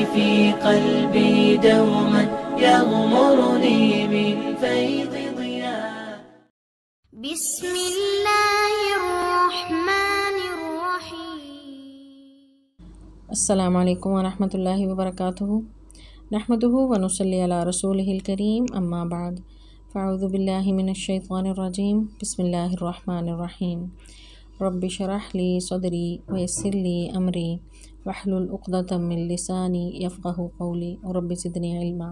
في قلبي دوما يغمرني من فيض ضياء. بسم الله الرحمن الرحيم. السلام علیکم ورحمۃ اللہ وبرکاتہ. نحمدہ ونصلی علی رسولہ الکریم، اما بعد، فاعوذ باللہ من الشیطان الرجیم، بسم اللہ الرحمن الرحیم. رب اشرح لی صدری ویسر لی امری واحلل عقدۃ من لسانی یفقہوا قولی رب زدنی علما.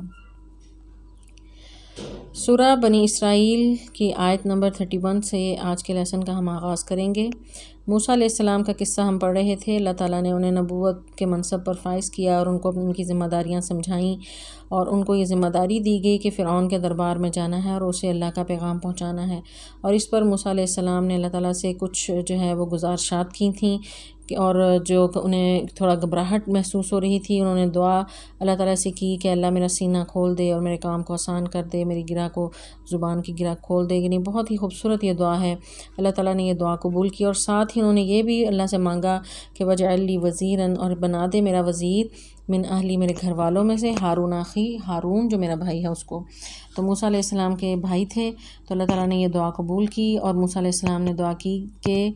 سورہ بنی اسرائیل کی آیت نمبر 31 سے آج کے لیسن کا ہم آغاز کریں گے. موسیٰ علیہ السلام کا قصہ ہم پڑھ رہے تھے. اللہ تعالیٰ نے انہیں نبوت کے منصب پر فائز کیا اور ان کو ان کی ذمہ داریاں سمجھائیں، اور ان کو یہ ذمہ داری دی گئی کہ فرعون کے دربار میں جانا ہے اور اسے اللہ کا پیغام پہنچانا ہے. اور اس پر موسیٰ علیہ السلام نے اللہ تعالیٰ سے کچھ جو ہے وہ گزارشات کی تھیں، اور جو انہیں تھوڑا گھبراہٹ محسوس ہو رہی تھی، انہوں نے دعا اللہ تعالیٰ سے کی کہ اللہ میرا سینہ کھول دے اور میرے کام کو آسان کر دے، میری گرہ کو، زبان کی گرہ کھول دے. یعنی بہت ہی خوبصورت یہ دعا ہے. اللہ تعالیٰ نے یہ دعا قبول کی، اور ساتھ ہی انہوں نے یہ بھی اللہ سے مانگا کہ وجعل لی وزیراً، اور بنا دے میرا وزیر، من اہلی، میرے گھر والوں میں سے، ہارون اخی، ہارون جو میرا بھائی ہے اس کو. تو موسیٰ علیہ السلام کے بھائی تھے. تو اللہ تعالیٰ نے یہ دعا قبول کی، اور موسیٰ علیہ السلام نے دعا کی کہ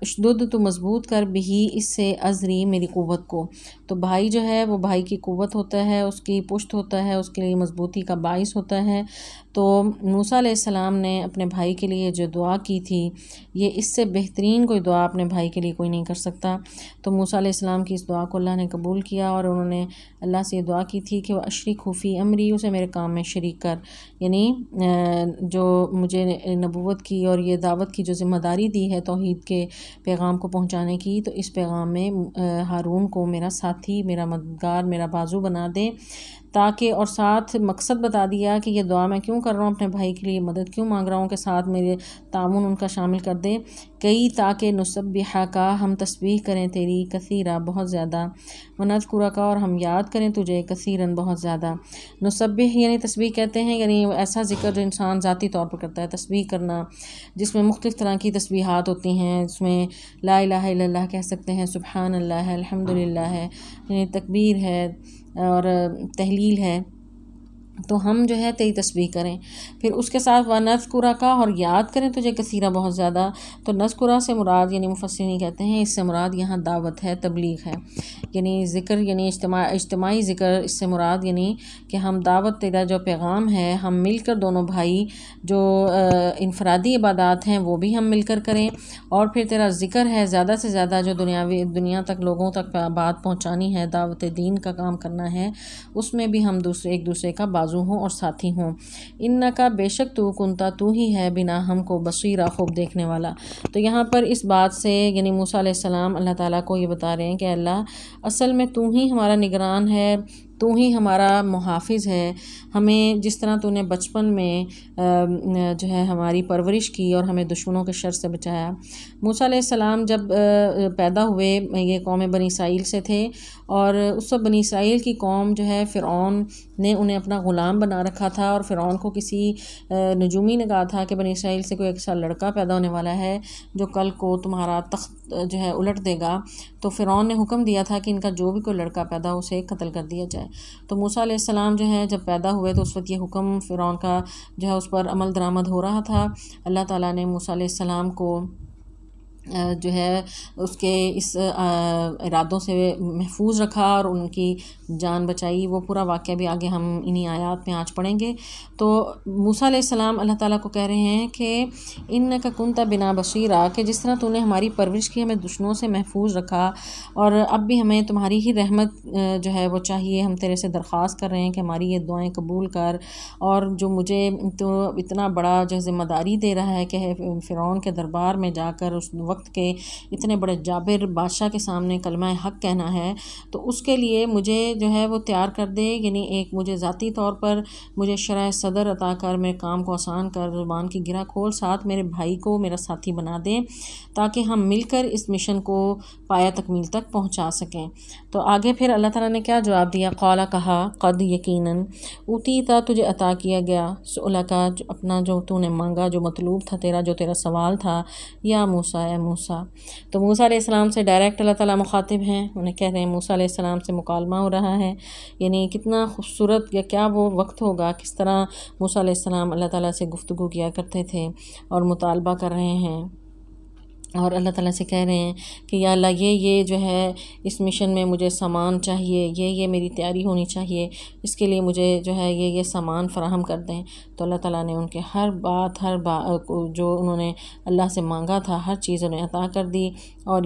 اشدد، تو مضبوط کر، بھی اس سے ازری، میری قوت کو. تو بھائی جو ہے وہ بھائی کی قوت ہوتا ہے، اس کی پشت ہوتا ہے، اس کے لیے مضبوطی کا باعث ہوتا ہے. تو موسیٰ علیہ السلام نے اپنے بھائی کے لیے جو دعا کی تھی، یہ اس سے بہترین کوئی دعا اپنے بھائی کے لیے کوئی نہیں کر سکتا. تو موسیٰ علیہ السلام کی اس دعا کو اللہ نے قبول کیا، اور انہوں نے اللہ سے یہ دعا کی تھی کہ وہ اشرکہ فی امری، اسے میرے کام میں شریک کر. یعنی جو مجھے نبوت کی اور یہ دعوت کی جو ذمہ داری دی ہے توحید کے پیغام کو پہنچانے کی، تو اس پیغام میں ہارون کو میرا ساتھی، میرا مددگار، میرا بازو بنا دے، تاکہ، اور ساتھ مقصد بتا دیا کہ یہ دعا میں کیوں کر رہا ہوں، اپنے بھائی کے لیے مدد کیوں مانگ رہا ہوں، کہ ساتھ میرے تعاون ان کا شامل کر دے. کئی تاکہ نسبحک، ہم تسبیح کریں تیری، کثیرہ، بہت زیادہ، ونذکرک، اور ہم یاد کریں تجھے، کثیراً، بہت زیادہ. نسبح یعنی تسبیح کہتے ہیں، یعنی ایسا ذکر جو انسان ذاتی طور پر کرتا ہے. تسبیح کرنا جس میں مختلف طرح کی تسبیحات ہوتی ہیں، اس میں لا الہ الا اللہ کہہ سکتے ہیں، سبحان اللہ ہے، الحمدللہ ہے، یعنی تکبیر ہے اور تحلیل ہے. تو ہم جو ہے تیری تسبیح کریں. پھر اس کے ساتھ وَنَذْكُرَكَ، اور یاد کریں تجھے، کثیرہ، بہت زیادہ. تو نذکرہ سے مراد، یعنی مفسرین کہتے ہیں اس سے مراد یہاں دعوت ہے، تبلیغ ہے. یعنی ذکر، یعنی اجتماعی ذکر اس سے مراد، یعنی کہ ہم دعوت، تیرا جو پیغام ہے، ہم مل کر دونوں بھائی جو انفرادی عبادات ہیں وہ بھی ہم مل کر کریں، اور پھر تیرا ذکر ہے زیادہ سے زیادہ جو دنیا تک، لوگوں تک بات پہنچانی ہے، دعوت دین کا کام کرنا ہے، اس میں بھی ہم ایک دوسرے کا بازو ہوں اور ساتھی ہوں. انکا، بے شک تو، کنتا، تو ہی ہے، بنا، ہم کو، بصیرہ، خوب دیکھنے والا. تو یہاں پر اس بات سے، یعنی موسیٰ علیہ السلام اللہ تعالیٰ کو یہ بتا رہے ہیں کہ اللہ، اصل میں تو ہی ہمارا نگران ہے، تو ہی ہمارا محافظ ہے. ہمیں جس طرح تو نے بچپن میں جو ہے ہماری پرورش کی اور ہمیں دشمنوں کے شر سے بچایا. موسیٰ علیہ السلام جب پیدا ہوئے، یہ قوم بنی اسرائیل سے تھے، اور اس وقت بنی اسرائیل کی قوم جو ہے، فرعون نے انہیں اپنا غلام بنا رکھا تھا، اور فرعون کو کسی نجومی نے کہا تھا کہ بنی اسرائیل سے کوئی ایک سا لڑکا پیدا ہونے والا ہے جو کل کو تمہارا تخت جو ہے الٹ دے گا. تو فرعون نے حکم دیا تھا کہ ان کا جو بھی کوئی لڑکا پیدا ہو اسے قتل کر دیا جائے. تو موسیٰ علیہ السلام جو ہے جب پیدا ہوئے تو اس وقت یہ حکم فرعون کا جو ہے اس پر عمل درآمد ہو رہا تھا. اللہ تعالیٰ نے موسیٰ علیہ السلام کو جو ہے اس کے اس ارادوں سے محفوظ رکھا اور ان کی جان بچائی. وہ پورا واقعہ بھی آگے ہم انہی آیات میں آج پڑھیں گے. تو موسیٰ علیہ السلام اللہ تعالیٰ کو کہہ رہے ہیں کہ انکا کنت بنا بصیرا، کہ جس طرح تو نے ہماری پرورش کی، ہمیں دشمنوں سے محفوظ رکھا، اور اب بھی ہمیں تمہاری ہی رحمت جو ہے وہ چاہیے. ہم تیرے سے درخواست کر رہے ہیں کہ ہماری یہ دعائیں قبول کر، اور جو مجھے تو اتنا بڑا جو ذمہ داری دے رہا ہے کہ فرعون کے دربار میں جا کر اس وقت کے اتنے بڑے جابر بادشاہ کے سامنے کلمہ حق کہنا ہے، تو اس کے لیے مجھے جو ہے وہ تیار کر دے. یعنی ایک مجھے ذاتی طور پر مجھے شرح صدر عطا کر، میرے کام کو آسان کر، زبان کی گرہ کھول، ساتھ میرے بھائی کو میرا ساتھی بنا دیں تاکہ ہم مل کر اس مشن کو پایہ تکمیل تک پہنچا سکیں. تو آگے پھر اللہ تعالیٰ نے کیا جواب دیا؟ قالا، کہا، قد، یقیناً، اوتیتا، تجھے عطا کیا گیا، سؤلک، اپنا جو تو نے مانگا، جو مطلوب تھا تیرا، جو تیرا سوال تھا، یا موسیٰ، اے موسیٰ۔ تو موسیٰ علیہ السلام سے ڈائریکٹ اللہ تعالیٰ مخاطب ہیں، انہیں کہہ رہے ہیں موسیٰ علیہ السلام سے مکالمہ ہو رہا ہے، یعنی کتنا خوبصورت یا کیا وہ وقت ہوگا، کس طرح موسیٰ علیہ السلام اللہ تعالیٰ سے گفتگو کیا کرتے تھے اور مطالبہ کر رہے ہیں اور اللہ تعالیٰ سے کہہ رہے ہیں کہ یا اللہ یہ جو ہے اس مشن میں مجھے سامان چاہیے، یہ میری تیاری ہونی چاہیے، اس کے لیے مجھے جو ہے یہ سامان فراہم کر دیں۔ تو اللہ تعالیٰ نے ان کے ہر بات جو انہوں نے اللہ سے مانگا تھا ہر چیز انہیں عطا کر دی اور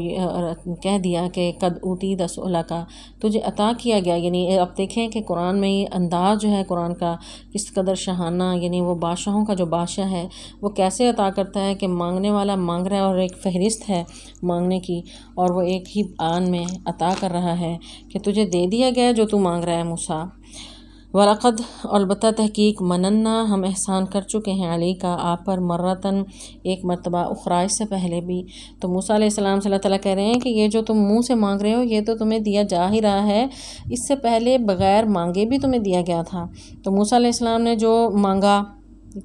کہہ دیا کہ قد اوتیت سؤلک، تجھے عطا کیا گیا۔ یعنی اب دیکھیں کہ قرآن میں یہ انداز جو ہے قرآن کا کس قدر شاہانہ، یعنی وہ بادشاہوں کا جو بادشاہ ہے وہ کیسے عطا کرتا ہے کہ مانگنے والا مانگ رہا ہے اور ایک فہرست ہے مانگنے کی، اور وہ ایک ہی آن میں عطا کر رہا ہے کہ تجھے دے دیا گیا جو تو مانگ رہا ہے موسیٰ۔ وَلَقَدْ البتہ تحقیق مننا ہم احسان کر چکے ہیں علی کا آپ پر مرتن ایک مرتبہ اخرى اس سے پہلے بھی۔ تو موسیٰ علیہ السلام سے اللہ تعالیٰ کہہ رہے ہیں کہ یہ جو تم منہ سے مانگ رہے ہو یہ تو تمہیں دیا جا ہی رہا ہے، اس سے پہلے بغیر مانگے بھی تمہیں دیا گیا تھا۔ تو موسیٰ علیہ السلام نے جو مانگا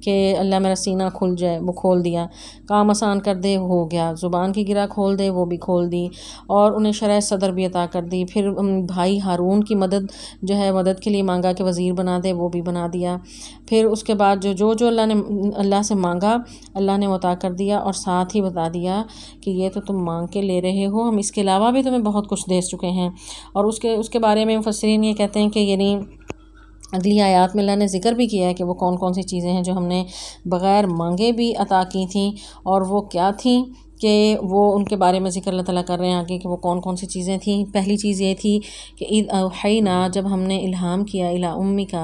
کہ اللہ میرا سینہ کھل جائے وہ کھول دیا، کام آسان کر دے ہو گیا، زبان کی گرہ کھول دے وہ بھی کھول دی، اور انہیں شرح صدر بھی عطا کر دی۔ پھر بھائی ہارون کی مدد کے لیے مانگا کہ وزیر بنا دے، وہ بھی بنا دیا۔ پھر اس کے بعد جو اللہ سے مانگا اللہ نے عطا کر دیا، اور ساتھ ہی بتا دیا کہ یہ تو تم مانگ کے لے رہے ہو، ہم اس کے علاوہ بھی تمہیں بہت کچھ دے چکے ہیں۔ اور اس کے بارے میں مفسرین یہ کہتے ہیں کہ یعنی اگلی آیات میں اللہ نے ذکر بھی کیا ہے کہ وہ کون کون سی چیزیں ہیں جو ہم نے بغیر مانگے بھی عطا کی تھیں، اور وہ کیا تھیں کہ وہ ان کے بارے میں ذکر اللہ تعالیٰ کر رہے ہیں آگے کہ وہ کون کون سی چیزیں تھیں۔ پہلی چیز یہ تھی کہ اذ اوحینا، جب ہم نے الہام کیا الی امک،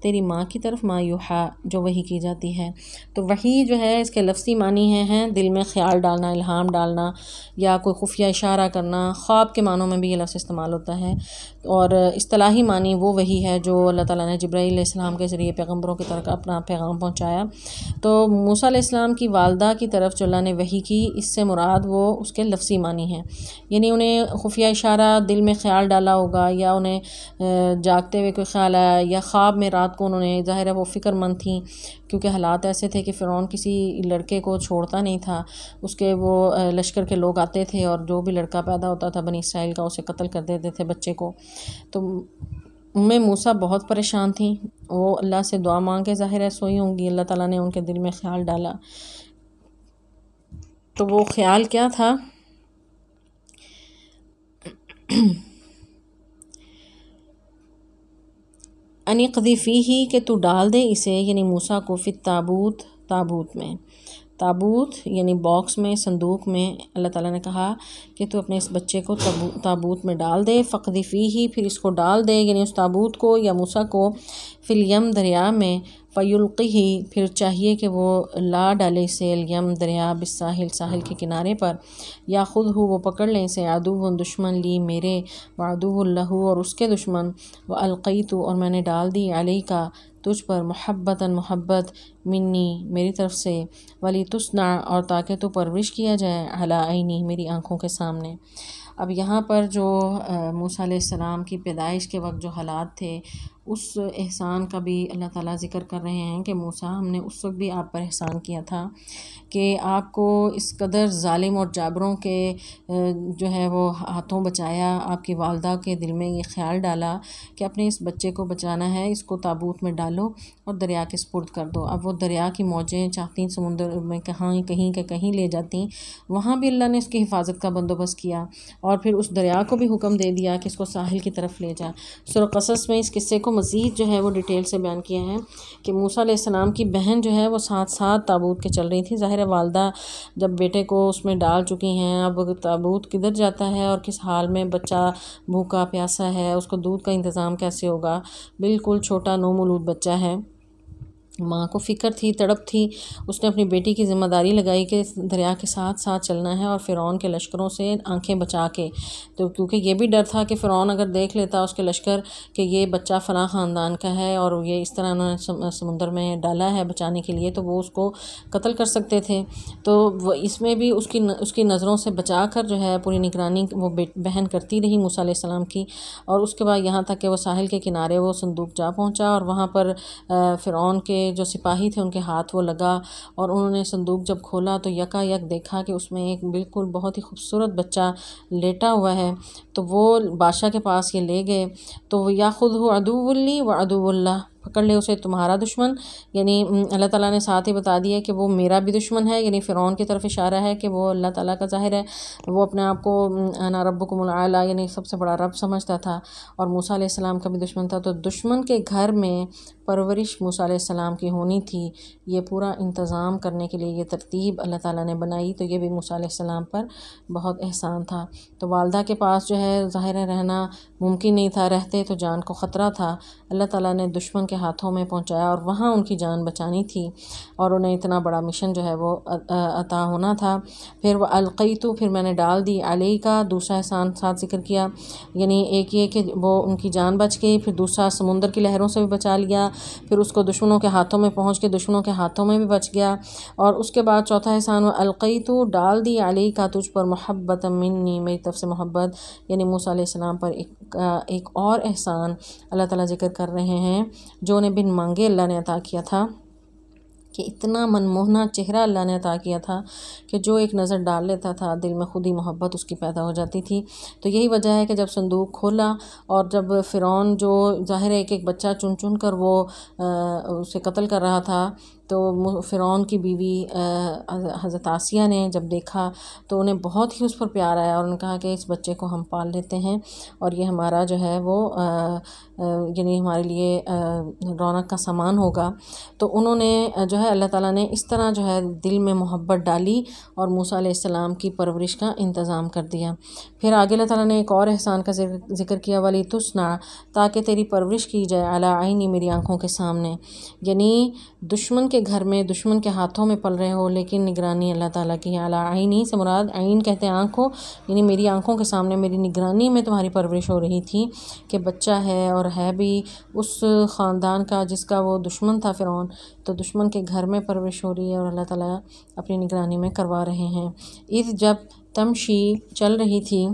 تیری ماں کی طرف، ما یوحا، جو وحی کی جاتی ہے۔ تو وحی جو ہے اس کے لفظی معنی ہیں دل میں خیال ڈالنا، الہام ڈالنا، یا کوئی خفیہ اشارہ کرنا، خواب کے معنوں میں بھی یہ لفظ استعمال ہوتا ہے، اور اصطلاحی معنی وہ وحی ہے جو اللہ تعالیٰ نے جبرائیل علیہ السلام کے ذریعے پیغمبروں کی طرف اپنا پیغام پہنچایا۔ تو موسیٰ علیہ السلام کی والدہ کی طرف جو اللہ نے وحی کی، اس سے مراد وہ اس کے لفظی معنی ہیں، یعنی انہیں خفیہ اشارہ دل میں خیال ڈالا ہوگا، یا انہیں جاگتے ہوئے کوئی خیال آیا، یا خواب میں رات کو انہوں نے، ظاہر ہے وہ فکر مند تھیں کیونکہ حالات ایسے تھے کہ فرعون کسی لڑکے کو چھوڑتا نہیں تھا، اس کے وہ لشکر کے لوگ آتے تھے اور جو بھی لڑکا پیدا ہوتا تھا بنی اسرائیل کا اسے قتل کر دیتے تھے بچے کو۔ تو موسیٰ بہت پریشان تھیں، وہ اللہ سے دعا مانگ کے ظاہر ہے سوئی ہوں گی، اللہ تعالیٰ نے ان کے دل میں خیال ڈالا۔ تو وہ خیال کیا تھا؟ انی قذی فیہ، کہ تو ڈال دے اسے، یعنی موسیٰ کو، فی التابوت، تابوت میں، تابوت یعنی باکس میں، صندوق میں۔ اللہ تعالیٰ نے کہا کہ تو اپنے اس بچے کو تابوت میں ڈال دے، فقذی فیہ، پھر اس کو ڈال دے، یعنی اس تابوت کو یا موسیٰ کو، فی الیم، دریا میں، فیلقہ، پھر چاہیے کہ وہ لا ڈالے اسے، الیم دریا، بالساحل، ساحل کے کنارے پر، یا خود ہو، وہ پکڑ لیں اسے، عدو، دشمن، لی، میرے، وعدو لہ، اور اس کے دشمن، والقیت، اور میں نے ڈال دی، علیک، تجھ پر، محبتاً، محبت، منی، میری طرف سے، ولی تصنع، اور تاکہ تو پرورش کیا جائے، علی عینی، میری آنکھوں کے سامنے۔ اب یہاں پر جو موسیٰ علیہ السلام کی پیدائش کے وقت جو حالات تھے اس احسان کا بھی اللہ تعالیٰ ذکر کر رہے ہیں کہ موسیٰ، ہم نے اس وقت بھی آپ پر احسان کیا تھا کہ آپ کو اس قدر ظالم اور جابروں کے جو ہے وہ ہاتھوں بچایا، آپ کی والدہ کے دل میں یہ خیال ڈالا کہ اپنے اس بچے کو بچانا ہے، اس کو تابوت میں ڈالو اور دریا کے سپرد کر دو۔ اب وہ دریا کی موجیں چاہتی سمندر میں کہیں لے جاتی، وہاں بھی اللہ نے اس کی حفاظت کا بندوبست کیا، اور پھر اس دریا کو بھی حکم دے دیا کہ اس کو ساحل کی طرف لے جا۔ سورہ قصص میں اس قصے کو مزید جو ہے وہ ڈیٹیل سے بیان کیا ہے کہ موسیٰ علیہ السلام کی بہن جو ہے وہ ساتھ ساتھ تابوت کے چل رہی تھی۔ ظاہر ہے والدہ جب بیٹے کو اس میں ڈال چکی ہیں، اب تابوت کدھر جاتا ہے اور کس حال میں بچہ بھوکا پیاسا ہے، اس کو دودھ کا انتظام کیسے ہوگا، بالکل چھوٹا نومولود بچہ ہے۔ ماں کو فکر تھی، تڑپ تھی، اس نے اپنی بیٹی کی ذمہ داری لگائی کہ دریا کے ساتھ ساتھ چلنا ہے اور فرعون کے لشکروں سے آنکھیں بچا کے، تو کیونکہ یہ بھی ڈر تھا کہ فرعون اگر دیکھ لیتا اس کے لشکر کہ یہ بچہ فلاں خاندان کا ہے اور یہ اس طرح انہوں نے سمندر میں ڈالا ہے بچانے کے لیے، تو وہ اس کو قتل کر سکتے تھے۔ تو وہ اس میں بھی اس کی نظروں سے بچا کر جو ہے پوری نگرانی وہ بہن کرتی رہی موسیٰ علیہ السلام کی، اور اس کے بعد یہاں تک کہ وہ ساحل کے کنارے وہ صندوق جا پہنچا، اور وہاں پر فرعون کے جو سپاہی تھے ان کے ہاتھ وہ لگا، اور انہوں نے صندوق جب کھولا تو یکا یک دیکھا کہ اس میں ایک بالکل بہت ہی خوبصورت بچہ لیٹا ہوا ہے۔ تو وہ بادشاہ کے پاس یہ لے گئے، تو وہ یاخذہ عدو لی و عدو اللہ، پکڑ لے اسے تمہارا دشمن، یعنی اللہ تعالیٰ نے ساتھ ہی بتا دیا کہ وہ میرا بھی دشمن ہے، یعنی فرعون کی طرف اشارہ ہے کہ وہ اللہ تعالیٰ کا ظاہر ہے وہ اپنے آپ کو انا ربکم الاعلی یعنی سب سے بڑا رب سمجھتا تھا، اور موسیٰ علیہ السلام کا بھی دشمن تھا۔ تو دشمن کے گھر میں پرورش موسیٰ علیہ السلام کی ہونی تھی، یہ پورا انتظام کرنے کے لیے یہ ترتیب اللہ تعالیٰ نے بنائی، تو یہ بھی موسیٰ علیہ السلام پر بہت احسان تھا۔ تو والدہ کے پاس جو ہے ظاہر ہے رہنا ممکن نہیں تھا، رہتے تو جان کو خطرہ تھا، اللہ تعالیٰ نے دشمن کے ہاتھوں میں پہنچایا اور وہاں ان کی جان بچانی تھی، اور انہیں اتنا بڑا مشن جو ہے وہ عطا ہونا تھا۔ پھر وہ القیتو، پھر میں نے ڈال دی، علیہ کا دوسرا احسان ساتھ ذکر کیا، یعنی ایک یہ کہ وہ ان کی جان بچ گئی، پھر دوسرا سمندر کی لہروں سے بھی بچا لیا، پھر اس کو دشمنوں کے ہاتھوں میں پہنچ کے دشمنوں کے ہاتھوں میں بھی بچ گیا، اور اس کے بعد چوتھا احسان وہ القیتو، ڈال دی، علیہ کا تجھ پر، محبت منی، میری طرف سے محبت، یعنی موسیٰ علیہ السلام پر ایک اور احسان اللہ تعالیٰ ذکر کر رہے ہیں جو انہیں بن مانگے اللہ نے عطا کیا تھا، کہ اتنا منموہنا چہرہ اللہ نے عطا کیا تھا کہ جو ایک نظر ڈال لیتا تھا دل میں خود ہی محبت اس کی پیدا ہو جاتی تھی۔ تو یہی وجہ ہے کہ جب صندوق کھولا اور جب فرعون جو ظاہر ہے ایک بچہ چن چن کر وہ اسے قتل کر رہا تھا، تو فرعون کی بیوی حضرت آسیہ نے جب دیکھا تو انہیں بہت ہی اس پر پیار آیا، اور انہوں نے کہا کہ اس بچے کو ہم پال لیتے ہیں اور یہ ہمارا جو ہے وہ یعنی ہمارے لیے رونق کا سامان ہوگا۔ تو انہوں نے جو ہے اللہ تعالیٰ نے اس طرح جو ہے دل میں محبت ڈالی اور موسیٰ علیہ السلام کی پرورش کا انتظام کر دیا۔ پھر آگے اللہ تعالیٰ نے ایک اور احسان کا ذکر کیا، ولی تصنع، تاکہ تیری پرورش کی جائے، علی عینی، میری آنکھوں کے سامنے، یعنی دشمن کے گھر میں دشمن کے ہاتھوں میں پل رہے ہو لیکن نگرانی اللہ تعالیٰ کی ہے۔ علی عینی سے مراد عین کہتے ہیں آنکھوں، یعنی میری آنکھوں کے سامنے میری نگرانی میں تمہاری پرورش ہو رہی تھی، کہ بچہ ہے اور ہے بھی اس خاندان کا جس کا وہ دشمن تھا فرعون، تو دشمن کے گھر میں پرورش ہو رہی ہے اور اللہ تعالیٰ اپنی نگرانی میں کروا رہے ہیں۔ جب تمشی چل رہی تھی،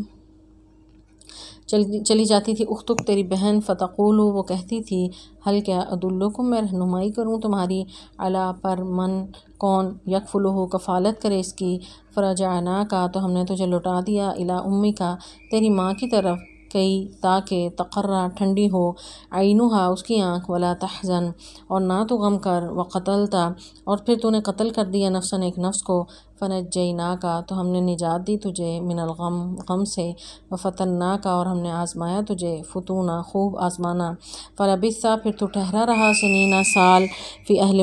چلی جاتی تھی، اختک تیری بہن، فتقولو وہ کہتی تھی، حل کیا ادلکم میں رہنمائی کروں تمہاری، علا پر من کون، یکفلہ کفالت کرے اس کی، فرجعنا کا تو ہم نے تجھے لوٹا دیا، الی امی کا تیری ماں کی طرف، کئی تاکہ تقرّ ٹھنڈی ہو، عینہا اس کی آنکھ، ولا تحزن اور نہ تو غم کر، وقتلتا اور پھر تو نے قتل کر دیا نفسن ایک نفس کو، فنجیناکا تو ہم نے نجات دی تجھے، من الغم غم سے، وفتناکا اور ہم نے آزمایا تجھے، فتونا خوب آزمانا، فلبثا پھر تو ٹھہرا رہا، سنینا سال، فی اہل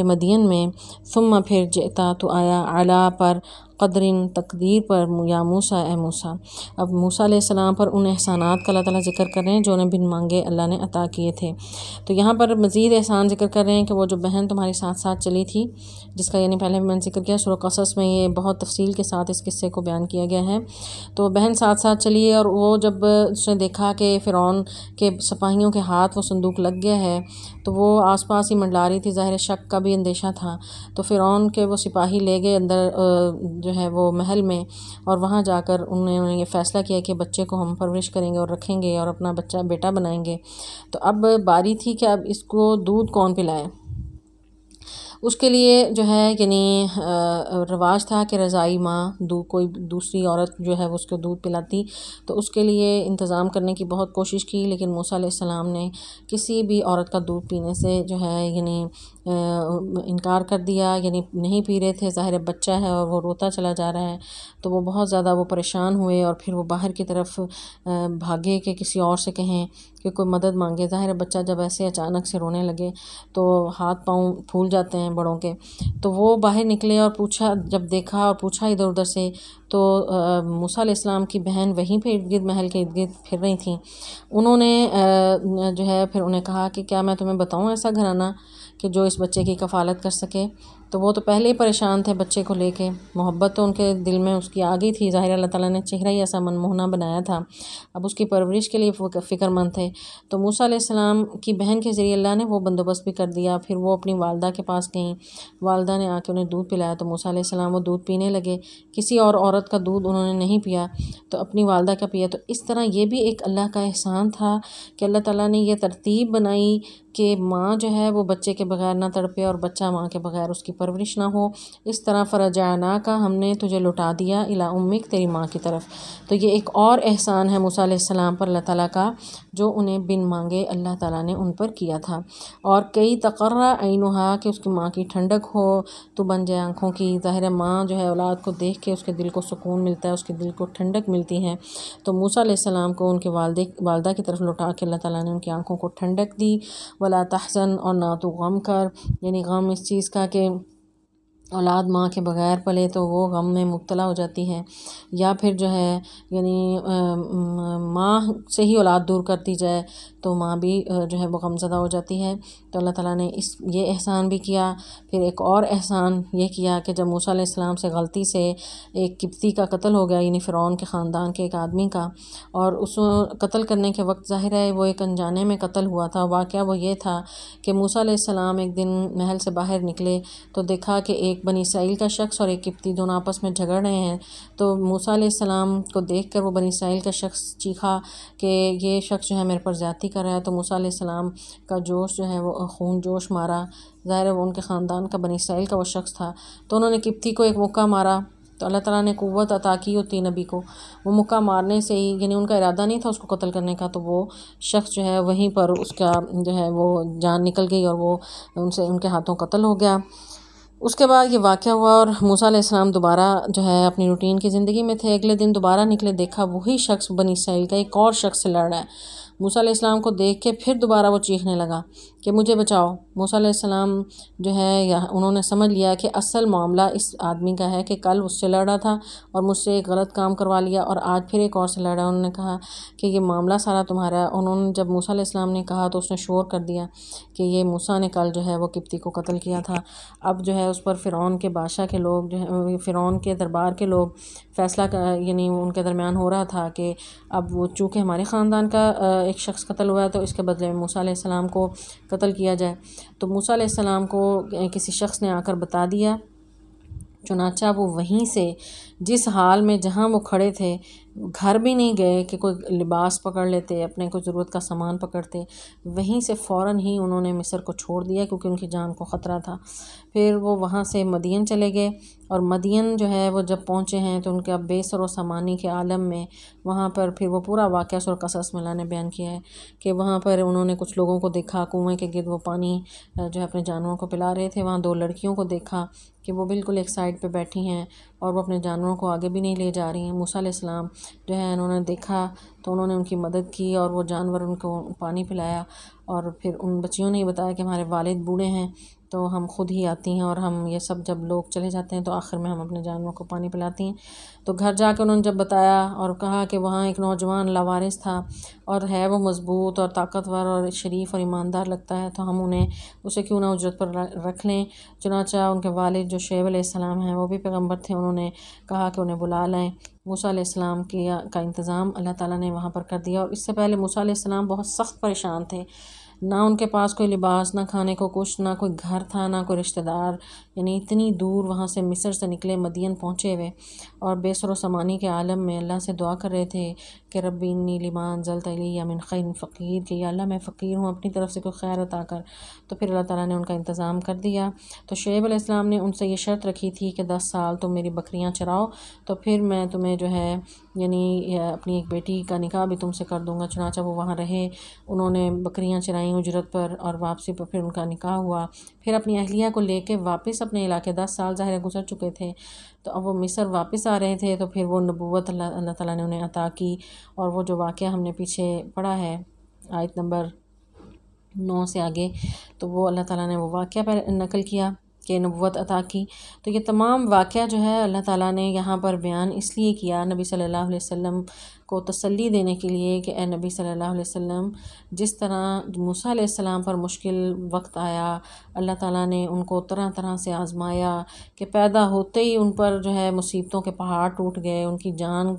مدین میں، ثم پھر جئتا تو آیا، علا پر قدرن تقدیر پر، یا موسیٰ اے موسیٰ۔ اب موسیٰ علیہ السلام پر ان احسانات کا اللہ تعالیٰ ذکر کر رہے ہیں جو انہیں بن مانگے اللہ نے عطا کیے تھے۔ تو یہاں پر مزید احسان ذکر کر رہے ہیں کہ وہ جو بہن تمہارے ساتھ ساتھ چلی تھی، جس کا یعنی پہلے میں نے ذکر کیا، سورہ قصص میں یہ بہت تفصیل کے ساتھ اس قصے کو بیان کیا گیا ہے۔ تو بہن ساتھ ساتھ چلی ہے، اور وہ جب اس نے دیکھا کہ فرعون کے سپاہیوں کے ہاتھ وہ صندوق لگ گیا ہے تو وہ آس پاس ہی منڈلا رہی تھی، ظاہر شک کا بھی اندیشہ تھا، تو فرعون کے وہ سپاہی لے گئے اندر جو ہے وہ محل میں، اور وہاں جا کر انہوں نے یہ فیصلہ کیا کہ بچے کو ہم پرورش کریں گے اور رکھیں گے اور اپنا بچہ بیٹا بنائیں گے۔ تو اب باری تھی کہ اب اس کو دودھ کون پلائے۔ اس کے لیے جو ہے یعنی رواج تھا کہ رضائی ماں کوئی دوسری عورت جو ہے وہ اس کو دودھ پلاتی، تو اس کے لیے انتظام کرنے کی بہت کوشش کی، لیکن موسیٰ علیہ السلام نے کسی بھی عورت کا دودھ پینے سے جو ہے یعنی انکار کر دیا، یعنی نہیں پی رہے تھے، ظاہر بچہ ہے اور وہ روتا چلا جا رہا ہے، تو وہ بہت زیادہ وہ پریشان ہوئے، اور پھر وہ باہر کی طرف بھاگے کہ کسی اور سے کہیں کہ کوئی مدد مانگے۔ ظاہر بچہ جب ایسے اچانک سے رونے لگے تو ہاتھ پاؤں پھول جاتے ہیں بڑوں کے، تو وہ باہر نکلے اور پوچھا، جب دیکھا اور پوچھا ادھر ادھر سے، تو موسیٰ علیہ السلام کی بہن وہیں پہ ارد گرد محل کے ارد گرد پھر رہی تھیں۔ انہوں نے جو ہے پھر انہیں کہا کہ کیا میں تمہیں بتاؤں ایسا گھرانہ کہ جو اس بچے کی کفالت کر سکے، تو وہ تو پہلے ہی پریشان تھے بچے کو لے کے، محبت تو ان کے دل میں اس کی آ گئی تھی، ظاہر اللہ تعالیٰ نے چہرہ ہی ایسا منموہنا بنایا تھا، اب اس کی پرورش کے لیے وہ فکر مند تھے۔ تو موسیٰ علیہ السلام کی بہن کے ذریعے اللہ نے وہ بندوبست بھی کر دیا۔ پھر وہ اپنی والدہ کے پاس گئیں، والدہ نے آ کے انہیں دودھ پلایا تو موسیٰ علیہ السلام وہ دودھ پینے لگے، کسی اور عورت کا دودھ انہوں نے نہیں پیا، تو اپنی والدہ کا پیا۔ تو اس طرح یہ بھی ایک اللہ کا احسان تھا کہ اللہ تعالیٰ نے یہ ترتیب بنائی کہ ماں جو ہے وہ بچے کے بغیر نہ تڑپے اور بچہ ماں کے بغیر اس کی پرورش نہ ہو۔ اس طرح فرجعناک، ہم نے تجھے لوٹا دیا، الی امک، تیری ماں کی طرف۔ تو یہ ایک اور احسان ہے موسیٰ علیہ السلام پر اللہ تعالیٰ کا، جو انہیں بن مانگے اللہ تعالیٰ نے ان پر کیا تھا۔ اور کئی تقرّ عینھا، کہ اس کی ماں کی ٹھنڈک ہو تو بن جائے آنکھوں کی۔ ظاہر ہے ماں جو ہے اولاد کو دیکھ کے اس کے دل کو سکون ملتا ہے، اس کے دل کو ٹھنڈک ملتی ہے، تو موسیٰ علیہ السلام کو ان کے والدہ کی طرف لوٹا کے اللہ تعالیٰ نے ان کی آنکھوں کو ٹھنڈک دی۔ ولا تحزن، اور نہ تو غم کر، یعنی غم اس چیز کا کہ اولاد ماں کے بغیر پلے تو وہ غم میں مبتلا ہو جاتی ہے، یا پھر جو ہے یعنی ماں سے ہی اولاد دور کر دی جائے تو ماں بھی جو ہے وہ غم زدہ ہو جاتی ہے۔ تو اللہ تعالیٰ نے یہ احسان بھی کیا۔ پھر ایک اور احسان یہ کیا کہ جب موسیٰ علیہ السلام سے غلطی سے ایک قبطی کا قتل ہو گیا، یعنی فرعون کے خاندان کے ایک آدمی کا، اور اس قتل کرنے کے وقت ظاہر ہے وہ ایک انجانے میں قتل ہوا تھا۔ واقعہ وہ یہ تھا کہ موسیٰ علیہ السلام ایک دن محل سے باہر نکلے تو دیکھا کہ ایک بنی اسرائیل کا شخص اور ایک قبطی دونوں آپس میں جھگڑ رہے ہیں، تو موسیٰ علیہ السلام کو دیکھ کر وہ بنی اسرائیل کا شخص چیخا کہ یہ شخص جو ہے میرے پر زیادتی کر رہا ہے، تو موسیٰ علیہ السلام کا جوش جو ہے وہ خون جوش مارا، ظاہر ہے وہ ان کے خاندان کا بنی اسرائیل کا وہ شخص تھا، تو انہوں نے قبطی کو ایک مکہ مارا۔ تو اللہ تعالیٰ نے قوت عطا کی ہوتی نبی کو، وہ مکہ مارنے سے ہی، یعنی ان کا ارادہ نہیں تھا اس کو قتل کرنے کا، تو وہ شخص جو ہے وہیں پر اس کا جو ہے وہ جان نکل گئی اور وہ ان کے ہاتھوں قتل ہو گیا۔ اس کے بعد یہ واقعہ ہوا اور موسیٰ علیہ السلام دوبارہ جو ہے اپنی روٹین کی زندگی میں تھے۔ اگلے دن دوبارہ نکلے، دیکھا وہی شخص بنی اسرائیل کا ایک اور شخص سے لڑ رہا ہے۔ موسیٰ علیہ السلام کو دیکھ کے پھر دوبارہ وہ چیخنے لگا کہ مجھے بچاؤ۔ موسیٰ علیہ السلام جو ہے انہوں نے سمجھ لیا کہ اصل معاملہ اس آدمی کا ہے کہ کل اس سے لڑ رہا تھا اور مجھ سے ایک غلط کام کروا لیا اور آج پھر ایک اور سے لڑ رہا ہے۔ انہوں نے کہا کہ یہ معاملہ سارا تمہارا ہے۔ انہوں نے جب موسیٰ علیہ السلام نے کہا تو اس نے شور کر دیا کہ یہ موسیٰ نے کل جو ہے وہ قبطی کو قتل کیا تھا۔ اب جو ہے اس پر فرعون کے بادشاہ کے لوگ جو ہے، فرعون کے دربار کے لوگ فیصلہ یعنی ان کے درمیان ہو رہا تھا کہ اب وہ چونکہ ہمارے خاندان کا ایک شخص قتل ہوا ہے تو اس کے بدلے میں موسیٰ علیہ السلام کو قتل کیا جائے۔ تو موسیٰ علیہ السلام کو کسی شخص نے آ کر بتا دیا، چنانچہ وہ وہیں سے جس حال میں جہاں وہ کھڑے تھے، گھر بھی نہیں گئے کہ کوئی لباس پکڑ لیتے، اپنے کوئی ضرورت کا سامان پکڑتے، وہیں سے فوراً ہی انہوں نے مصر کو چھوڑ دیا کیونکہ ان کی جان کو خطرہ تھا۔ پھر وہ وہاں سے مدین چلے گئے، اور مدین جو ہے وہ جب پہنچے ہیں تو ان کے اب بے سر و سامانی کے عالم میں وہاں پر پھر وہ پورا واقعہ سورہ قصص میں اللہ نے بیان کیا ہے کہ وہاں پر انہوں نے کچھ لوگوں کو دیکھا، کنویں کے گرد وہ پانی جو ہے اپنے جانوروں کو پلا رہے تھے، وہاں دو لڑکیوں کو دیکھا کہ وہ بالکل ایک سائڈ پہ بیٹھی ہیں اور وہ اپنے جانوروں کو آگے بھی نہیں لے جا رہی ہیں۔ موسیٰ علیہ السلام جو ہے انہوں نے دیکھا تو انہوں نے ان کی مدد کی اور وہ جانور ان کو پانی پلایا، اور پھر ان بچیوں نے یہ بتایا کہ ہمارے والد بوڑھے ہیں تو ہم خود ہی آتی ہیں، اور ہم یہ سب جب لوگ چلے جاتے ہیں تو آخر میں ہم اپنے جانوروں کو پانی پلاتی ہیں۔ تو گھر جا کے انہوں نے جب بتایا اور کہا کہ وہاں ایک نوجوان لاوارث تھا اور ہے وہ مضبوط اور طاقتور اور شریف اور ایماندار لگتا ہے، تو ہم انہیں اسے کیوں نہ اجرت پر رکھ لیں۔ چنانچہ ان کے والد جو شعیب علیہ السلام ہیں وہ بھی پیغمبر تھے، انہوں نے کہا کہ انہیں بلا لائیں۔ موسیٰ علیہ السلام کا انتظام اللہ تعالیٰ نے وہاں پر کر دیا، اور اس سے پہلے موسیٰ علیہ السلام بہت سخت پریشان تھے، نہ ان کے پاس کوئی لباس، نہ کھانے کو کچھ، نہ کوئی گھر تھا، نہ کوئی رشتہ دار، یعنی اتنی دور وہاں سے مصر سے نکلے مدین پہنچے ہوئے، اور بے سر و سامانی کے عالم میں اللہ سے دعا کر رہے تھے کہ ربی انی لما انزلت الی من خیر فقیر، کہ یا اللہ میں فقیر ہوں، اپنی طرف سے کوئی خیر عطا کر۔ تو پھر اللہ تعالیٰ نے ان کا انتظام کر دیا۔ تو شعیب علیہ السلام نے ان سے یہ شرط رکھی تھی کہ 10 سال تم میری بکریاں چراؤ تو پھر میں تمہیں جو ہے یعنی اپنی ایک بیٹی کا نکاح بھی تم سے کر دوں گا۔ چنانچہ وہ وہاں رہے، انہوں نے بکریاں چرائیں اجرت پر، اور واپسی پر پھر ان کا نکاح ہوا۔ پھر اپنی اہلیہ کو لے کے واپس اپنے علاقے، 10 سال ظاہر گزر چکے تھے، تو اب وہ مصر واپس آ رہے تھے، تو پھر وہ نبوت اللہ تعالیٰ نے انہیں عطا کی، اور وہ جو واقعہ ہم نے پیچھے پڑھا ہے آیت نمبر 9 سے آگے، تو وہ اللہ تعالیٰ نے وہ واقعہ پر نقل کیا کہ نبوت عطا کی۔ تو یہ تمام واقعہ جو ہے اللہ تعالیٰ نے یہاں پر بیان اس لیے کیا نبی صلی اللہ علیہ وسلم کو تسلی دینے کے لیے کہ اے نبی صلی اللہ علیہ وسلم، جس طرح موسیٰ علیہ السلام پر مشکل وقت آیا، اللہ تعالیٰ نے ان کو طرح طرح سے آزمایا کہ پیدا ہوتے ہی ان پر جو ہے مصیبتوں کے پہاڑ ٹوٹ گئے، ان کی جان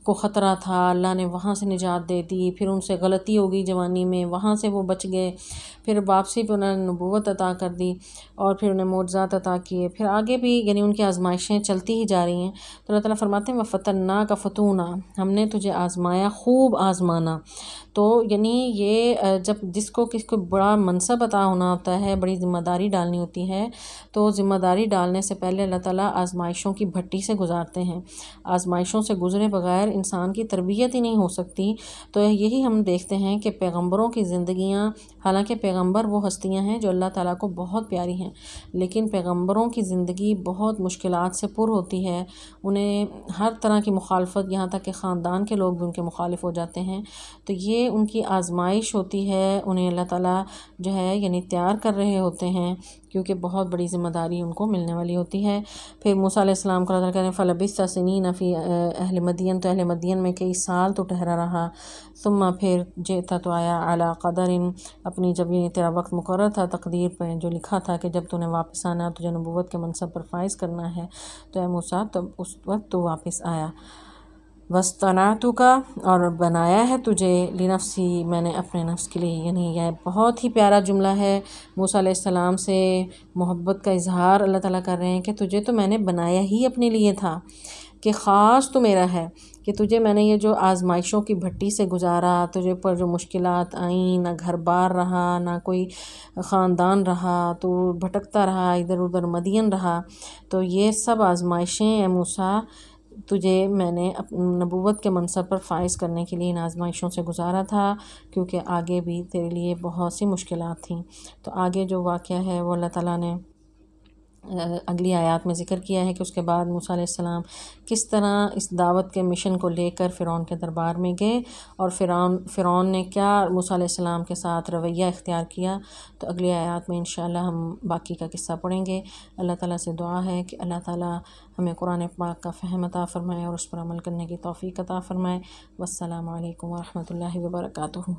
کو خطرہ تھا، اللہ نے وہاں سے نجات دے دی، پھر ان سے غلطی ہو گئی جوانی میں، وہاں سے وہ بچ گئے، پھر واپسی پہ انہوں نے نبوت عطا کر دی اور پھر انہیں معجزات عطا کیے، پھر آگے بھی یعنی ان کی آزمائشیں چلتی ہی جا رہی ہیں۔ تو اللہ تعالیٰ فرماتے ہیں وَفَتَنَّاكَ فَتُونًا، ہم نے تجھے آزمایا، خوب آزمانا۔ تو یعنی یہ جب جس کو کس کو بڑا منصب عطا ہونا ہوتا ہے، بڑی ذمہ داری ڈالنی ہوتی ہے، تو ذمہ داری ڈالنے سے پہلے اللہ تعالیٰ آزمائشوں کی بھٹی سے گزارتے ہیں۔ آزمائشوں سے گزرے بغیر انسان کی تربیت ہی نہیں ہو سکتی۔ تو یہی ہم دیکھتے ہیں کہ پیغمبروں کی زندگیاں، حالانکہ پیغمبر وہ ہستیاں ہیں جو اللہ تعالیٰ کو بہت پیاری ہیں، لیکن پیغمبروں کی زندگی بہت مشکلات سے پر ہوتی ہے، انہیں ہر طرح کی مخالفت، یہاں تک کہ خاندان کے لوگ بھی ان کے مخالف ہو جاتے ہیں۔ تو یہ ان کی آزمائش ہوتی ہے، انہیں اللہ تعالیٰ جو ہے یعنی تیار کر رہے ہوتے ہیں، کیونکہ بہت بڑی ذمہ داری ان کو ملنے والی ہوتی ہے۔ پھر موسیٰ علیہ السلام کو اللہ تعالیٰ کہتے ہیں فَلَبِثْتَ سِنِينَ فِي اہل مدین، تو اہل مدین میں کئی سال تو ٹھہرا رہا، ثم پھر جئت تو آیا علی قدر، اپنی جب یہ تیرا وقت مقرر تھا، تقدیر پہ جو لکھا تھا کہ جب تو نے واپس آنا، تجھے نبوت کے منصب پر فائز کرنا ہے، تو اے موسیٰ تب اس وقت تو واپس آیا۔ وَاصْطَنَعْتُكَ، اور بنایا ہے تجھے، لنفسی، میں نے اپنے نفس کے لیے، یعنی یہ بہت ہی پیارا جملہ ہے، موسیٰ علیہ السلام سے محبت کا اظہار اللہ تعالیٰ کر رہے ہیں کہ تجھے تو میں نے بنایا ہی اپنے لیے تھا، کہ خاص تو میرا ہے، کہ تجھے میں نے یہ جو آزمائشوں کی بھٹی سے گزارا، تجھے پر جو مشکلات آئیں، نہ گھر بار رہا، نہ کوئی خاندان رہا، تو بھٹکتا رہا، ادھر ادھر مدین رہا، تو یہ سب آزمائشیں اے موسیٰ تجھے میں نے نبوت کے منصب پر فائز کرنے کے لیے ان آزمائشوں سے گزارا تھا، کیونکہ آگے بھی تیرے لیے بہت سی مشکلات تھیں۔ تو آگے جو واقعہ ہے وہ اللہ تعالیٰ نے اگلی آیات میں ذکر کیا ہے کہ اس کے بعد موسیٰ علیہ السلام کس طرح اس دعوت کے مشن کو لے کر فرعون کے دربار میں گئے، اور فرعون نے کیا موسیٰ علیہ السلام کے ساتھ رویہ اختیار کیا۔ تو اگلی آیات میں انشاءاللہ ہم باقی کا قصہ پڑھیں گے۔ اللہ تعالیٰ سے دعا ہے کہ اللہ تعالیٰ ہمیں قرآن پاک کا فہم عطا فرمائے اور اس پر عمل کرنے کی توفیق عطا فرمائے۔ والسلام علیکم ورحمۃ اللہ وبرکاتہ۔